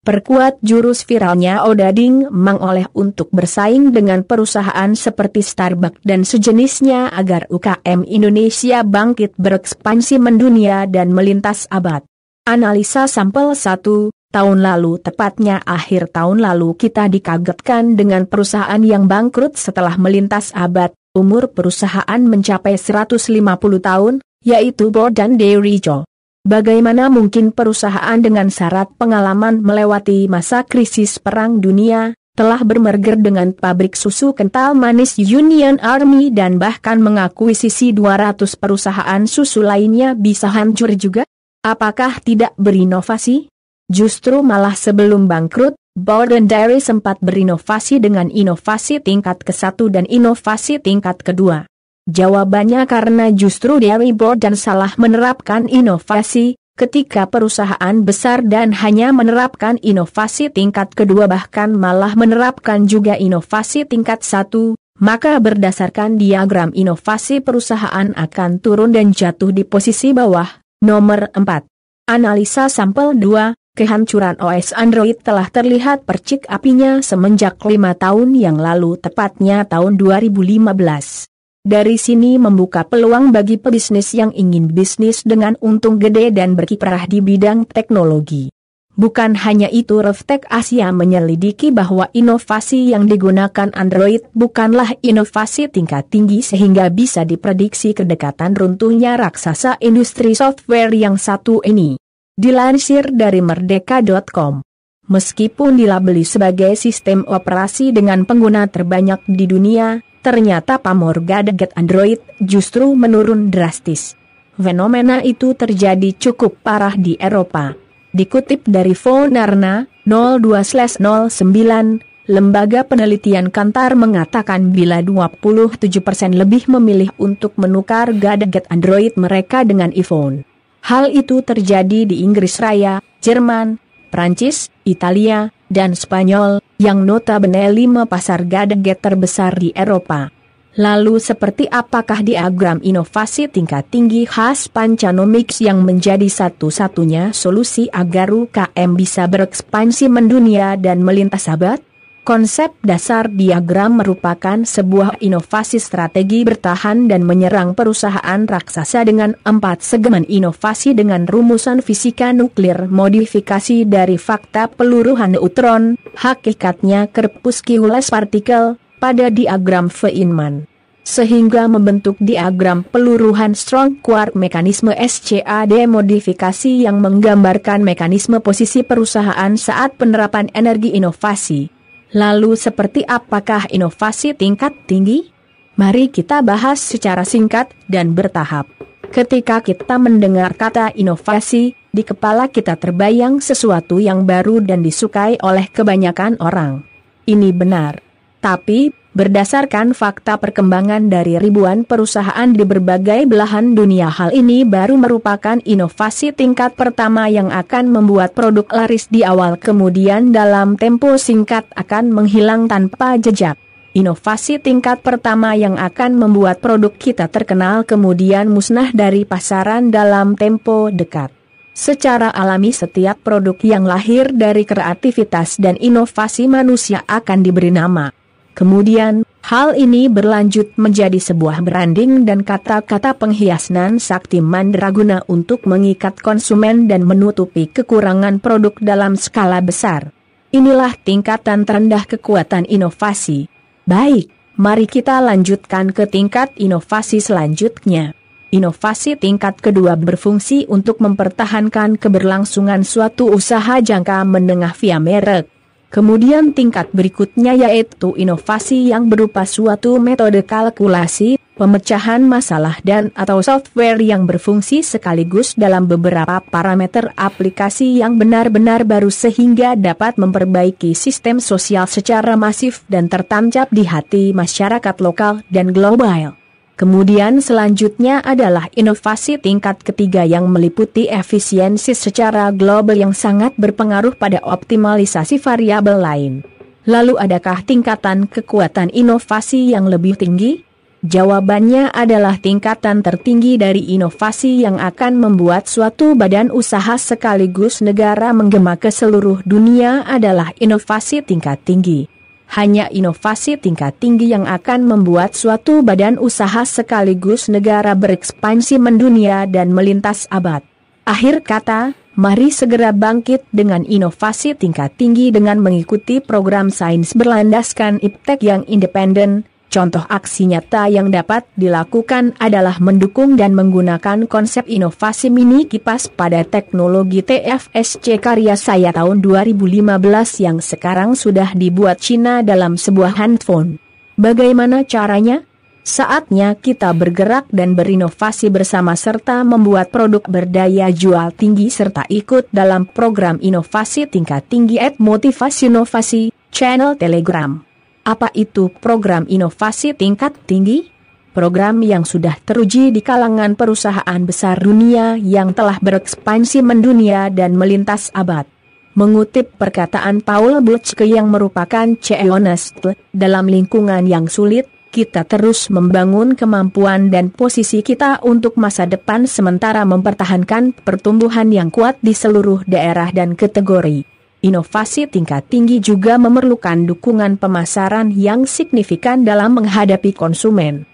Perkuat jurus viralnya Odading mengoleh untuk bersaing dengan perusahaan seperti Starbucks dan sejenisnya agar UKM Indonesia bangkit berekspansi mendunia dan melintas abad. Analisa sampel 1, tahun lalu tepatnya akhir tahun lalu kita dikagetkan dengan perusahaan yang bangkrut setelah melintas abad. Umur perusahaan mencapai 150 tahun, yaitu Borden Dairy Co. Bagaimana mungkin perusahaan dengan syarat pengalaman melewati masa krisis Perang Dunia, telah bermerger dengan pabrik susu kental manis Union Army dan bahkan mengakuisisi 200 perusahaan susu lainnya bisa hancur juga? Apakah tidak berinovasi? Justru malah sebelum bangkrut, Borden Dairy sempat berinovasi dengan inovasi tingkat ke-1 dan inovasi tingkat kedua. Jawabannya karena justru Dairy Borden salah menerapkan inovasi, ketika perusahaan besar dan hanya menerapkan inovasi tingkat kedua bahkan malah menerapkan juga inovasi tingkat 1, maka berdasarkan diagram inovasi perusahaan akan turun dan jatuh di posisi bawah. Nomor 4. Analisa sampel 2, kehancuran OS Android telah terlihat percik apinya semenjak 5 tahun yang lalu tepatnya tahun 2015. Dari sini membuka peluang bagi pebisnis yang ingin bisnis dengan untung gede dan berkiprah di bidang teknologi. Bukan hanya itu, Revtech Asia menyelidiki bahwa inovasi yang digunakan Android bukanlah inovasi tingkat tinggi sehingga bisa diprediksi kedekatan runtuhnya raksasa industri software yang satu ini. Dilansir dari merdeka.com. Meskipun dilabeli sebagai sistem operasi dengan pengguna terbanyak di dunia, ternyata pamor gadget Android justru menurun drastis. Fenomena itu terjadi cukup parah di Eropa. Dikutip dari Fonarna 02/09, lembaga penelitian Kantar mengatakan bila 27% lebih memilih untuk menukar gadget Android mereka dengan iPhone. Hal itu terjadi di Inggris Raya, Jerman, Prancis, Italia, dan Spanyol, yang notabene 5 pasar gadget terbesar di Eropa. Lalu seperti apakah diagram inovasi tingkat tinggi khas Pancanomics yang menjadi satu-satunya solusi agar UKM bisa berekspansi mendunia dan melintas abad? Konsep dasar diagram merupakan sebuah inovasi strategi bertahan dan menyerang perusahaan raksasa dengan 4 segmen inovasi dengan rumusan fisika nuklir modifikasi dari fakta peluruhan neutron, hakikatnya korpuskules partikel, pada diagram Feynman. Sehingga membentuk diagram peluruhan strong quark mekanisme SCAD modifikasi yang menggambarkan mekanisme posisi perusahaan saat penerapan energi inovasi. Lalu seperti apakah inovasi tingkat tinggi? Mari kita bahas secara singkat dan bertahap. Ketika kita mendengar kata inovasi, di kepala kita terbayang sesuatu yang baru dan disukai oleh kebanyakan orang. Ini benar. Tapi, berdasarkan fakta perkembangan dari ribuan perusahaan di berbagai belahan dunia, hal ini baru merupakan inovasi tingkat pertama yang akan membuat produk laris di awal kemudian dalam tempo singkat akan menghilang tanpa jejak. Inovasi tingkat pertama yang akan membuat produk kita terkenal kemudian musnah dari pasaran dalam tempo dekat. Secara alami setiap produk yang lahir dari kreativitas dan inovasi manusia akan diberi nama. Kemudian, hal ini berlanjut menjadi sebuah branding dan kata-kata penghiasan sakti mandraguna untuk mengikat konsumen dan menutupi kekurangan produk dalam skala besar. Inilah tingkatan terendah kekuatan inovasi. Baik, mari kita lanjutkan ke tingkat inovasi selanjutnya. Inovasi tingkat kedua berfungsi untuk mempertahankan keberlangsungan suatu usaha jangka menengah via merek. Kemudian tingkat berikutnya yaitu inovasi yang berupa suatu metode kalkulasi, pemecahan masalah dan atau software yang berfungsi sekaligus dalam beberapa parameter aplikasi yang benar-benar baru sehingga dapat memperbaiki sistem sosial secara masif dan tertancap di hati masyarakat lokal dan global. Kemudian selanjutnya adalah inovasi tingkat ketiga yang meliputi efisiensi secara global yang sangat berpengaruh pada optimalisasi variabel lain. Lalu adakah tingkatan kekuatan inovasi yang lebih tinggi? Jawabannya adalah tingkatan tertinggi dari inovasi yang akan membuat suatu badan usaha sekaligus negara menggema ke seluruh dunia adalah inovasi tingkat tinggi. Hanya inovasi tingkat tinggi yang akan membuat suatu badan usaha sekaligus negara berekspansi mendunia dan melintas abad. Akhir kata, mari segera bangkit dengan inovasi tingkat tinggi dengan mengikuti program sains berlandaskan iptek yang independen. Contoh aksi nyata yang dapat dilakukan adalah mendukung dan menggunakan konsep inovasi mini kipas pada teknologi TFSC karya saya tahun 2015 yang sekarang sudah dibuat Cina dalam sebuah handphone. Bagaimana caranya? Saatnya kita bergerak dan berinovasi bersama serta membuat produk berdaya jual tinggi serta ikut dalam program inovasi tingkat tinggi @motivasi inovasi, channel Telegram. Apa itu program inovasi tingkat tinggi? Program yang sudah teruji di kalangan perusahaan besar dunia yang telah berekspansi mendunia dan melintas abad. Mengutip perkataan Paul Bluchke yang merupakan CEO Nestle, dalam lingkungan yang sulit, kita terus membangun kemampuan dan posisi kita untuk masa depan sementara mempertahankan pertumbuhan yang kuat di seluruh daerah dan kategori. Inovasi tingkat tinggi juga memerlukan dukungan pemasaran yang signifikan dalam menghadapi konsumen.